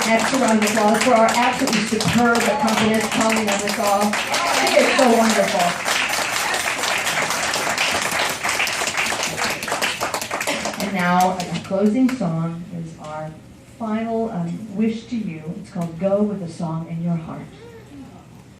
extra round of applause for our absolutely superb accompanist, Tommy Nemersall. She is so wonderful. And now, a closing song is our final wish to you. It's called Go with a Song in Your Heart.